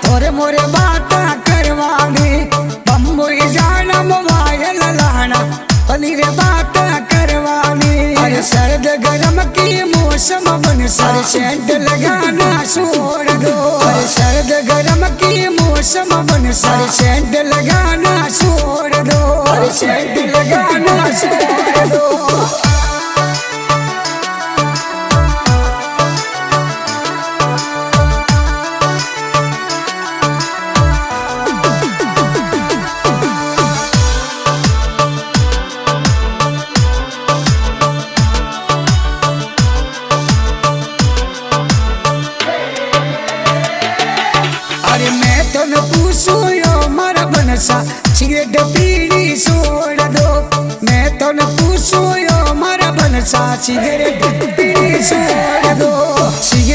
थोड़े मोरे बाता करवानी बम्बई जाना मोबाइल लाना पनीर बाता करवानी। अरे सर्द गरम की मौसम बन सर सेंट लगाना छोड़ दो। अरे सर्द गरम की मौसम बन सर सेंट लगाना छोड़ दो। अरे सेंट लगाना छोड़ दो। अरे मैं तो न पूछू यो मारा बनसा सिगरेट पीनी छोड़ दो। मैं तो न पूछू यो मारा बनसा सिगरेट पीनी छोड़ दो। सिगरेट